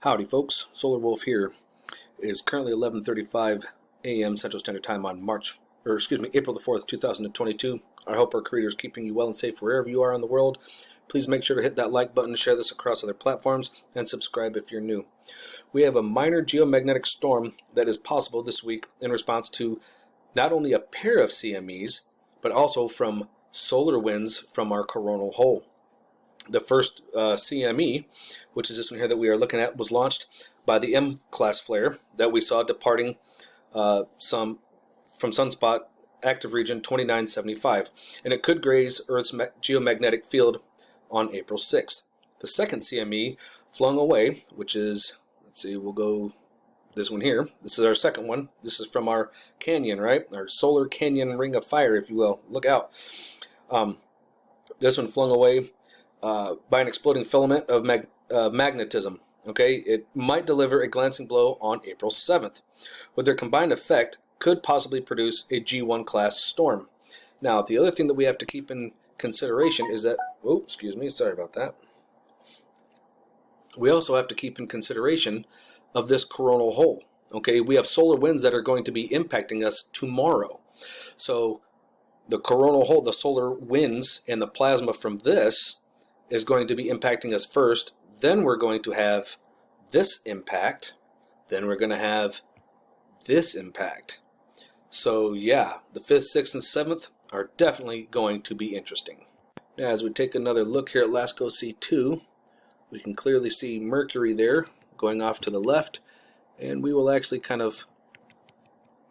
Howdy folks, Solar Wolf here. It is currently 11:35 a.m. Central Standard Time on April the 4th, 2022. I hope our Creator is keeping you well and safe wherever you are in the world. Please make sure to hit that like button, share this across other platforms, and subscribe if you're new. We have a minor geomagnetic storm that is possible this week in response to not only a pair of CMEs, but also from solar winds from our coronal hole. The first CME, which is this one here that we are looking at, was launched by the M-class flare that we saw departing from sunspot active region 2975, and it could graze Earth's geomagnetic field on April 6th. The second CME flung away, which is, let's see, we'll go this one here. This is our second one. This is from our canyon, right? Our solar canyon ring of fire, if you will. Look out. This one flung away by an exploding filament of magnetism. Okay, it might deliver a glancing blow on April 7th. With their combined effect, could possibly produce a G1 class storm. Now, the other thing that we have to keep in consideration is that, oh, excuse me, sorry about that. We also have to keep in consideration of this coronal hole. Okay, we have solar winds that are going to be impacting us tomorrow. So the coronal hole, the solar winds, and the plasma from this is going to be impacting us first. Then we're going to have this impact. Then we're going to have this impact. So yeah, the 5th, 6th, and 7th are definitely going to be interesting. Now, as we take another look here at LASCO C2, we can clearly see Mercury there going off to the left, and we will actually kind of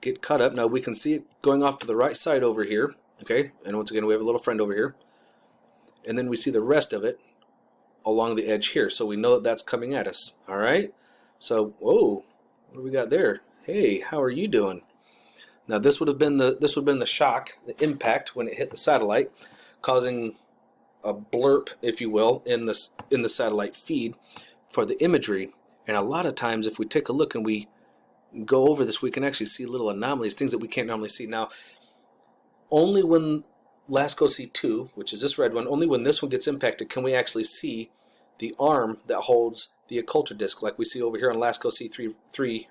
get caught up. Now we can see it going off to the right side over here. Okay, and once again we have a little friend over here. And then we see the rest of it along the edge here, so we know that that's coming at us. All right, so whoa, what do we got there? Hey, how are you doing? Now this would have been the shock, the impact when it hit the satellite, causing a blurb, if you will, in the satellite feed for the imagery. And a lot of times, if we take a look and we go over this, we can actually see little anomalies, things that we can't normally see. Now, only when LASCO C2, which is this red one, only when this one gets impacted can we actually see the arm that holds the occulter disk, like we see over here on LASCO C3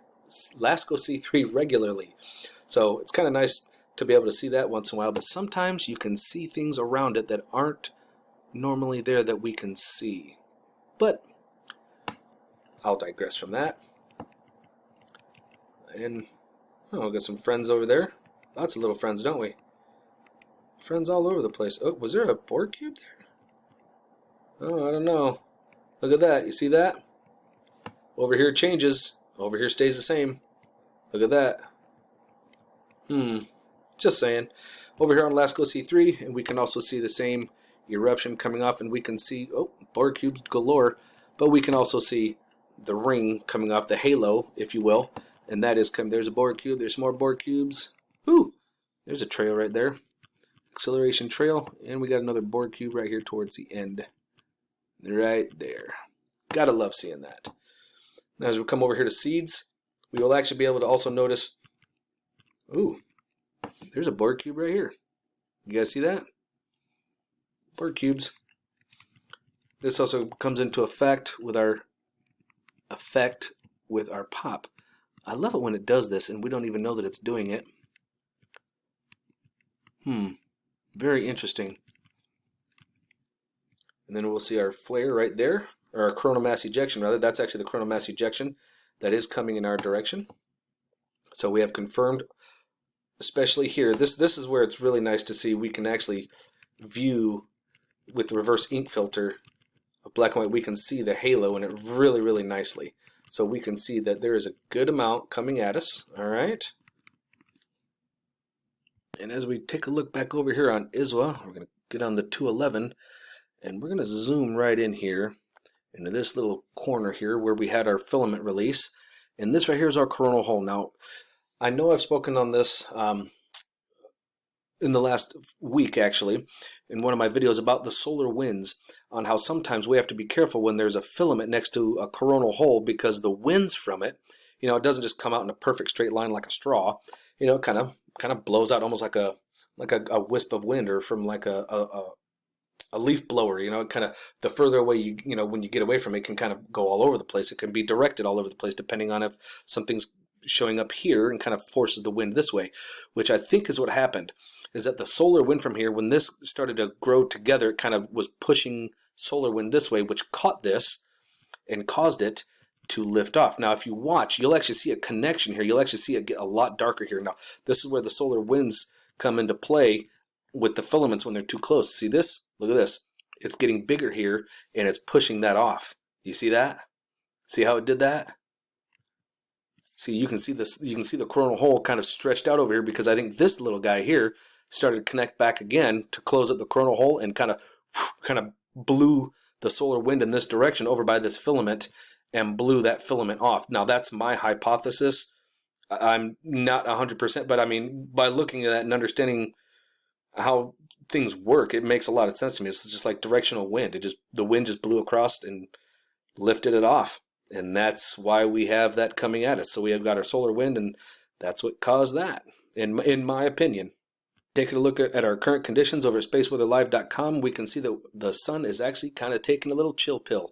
regularly. So it's kind of nice to be able to see that once in a while, but sometimes you can see things around it that aren't normally there that we can see. But I'll digress from that. And oh, we got some friends over there. Lots of little friends, don't we? Friends all over the place. Oh, was there a Borg cube there? Oh, I don't know. Look at that. You see that? Over here it changes. Over here stays the same. Look at that. Just saying. Over here on LASCO C3, and we can also see the same eruption coming off, and we can see, oh, Borg cubes galore, but we can also see the ring coming off, the halo, if you will, and that is coming. There's a Borg cube. There's more Borg cubes. Ooh, there's a trail right there. Acceleration trail, and we got another Borg cube right here towards the end. Right there. Gotta love seeing that. Now as we come over here to seeds, we will actually be able to also notice, ooh, there's a Borg cube right here. You guys see that? Borg cubes. This also comes into effect with our pop. I love it when it does this and we don't even know that it's doing it. Very interesting. And then we'll see our flare right there, or our coronal mass ejection rather. That's actually the coronal mass ejection that is coming in our direction. So we have confirmed, especially here, this is where it's really nice to see. We can actually view with the reverse ink filter of black and white, we can see the halo in it really, really nicely. So we can see that there is a good amount coming at us. All right. And as we take a look back over here on ISWA, we're going to get on the 211, and we're going to zoom right in here into this little corner here where we had our filament release. And this right here is our coronal hole. Now, I know I've spoken on this in the last week, actually, in one of my videos about the solar winds, on how sometimes we have to be careful when there's a filament next to a coronal hole, because the winds from it, you know, it doesn't just come out in a perfect straight line like a straw. You know, it kind of blows out almost like a wisp of wind, or from like a a leaf blower. You know, it kind of, the further away you know, when you get away from it, can kind of go all over the place. It can be directed all over the place depending on if something's showing up here and kind of forces the wind this way, which I think is what happened, is that the solar wind from here, when this started to grow together, it kind of was pushing solar wind this way, which caught this and caused it to lift off. Now, if you watch, you'll actually see a connection here. You'll actually see it get a lot darker here. Now, this is where the solar winds come into play with the filaments when they're too close. See this? Look at this. It's getting bigger here, and it's pushing that off. You see that? See how it did that? See, you can see this. You can see the coronal hole kind of stretched out over here, because I think this little guy here started to connect back again to close up the coronal hole and kind of blew the solar wind in this direction over by this filament and blew that filament off. Now, that's my hypothesis. I'm not 100%, but I mean, by looking at that and understanding how things work, it makes a lot of sense to me. It's just like directional wind. The wind just blew across and lifted it off. And that's why we have that coming at us. So we have got our solar wind, and that's what caused that, in my opinion. Taking a look at our current conditions over at spaceweatherlive.com, we can see that the sun is actually kind of taking a little chill pill.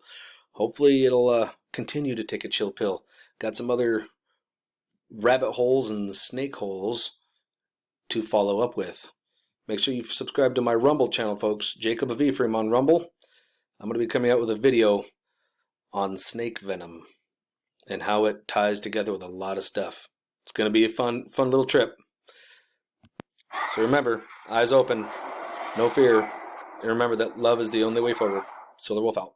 Hopefully it'll continue to take a chill pill. Got some other rabbit holes and snake holes to follow up with. Make sure you subscribe to my Rumble channel, folks. Jacob of Ephraim on Rumble. I'm going to be coming out with a video on snake venom and how it ties together with a lot of stuff. It's going to be a fun little trip. So remember, eyes open, no fear, and remember that love is the only way forward. Solar Wolf out.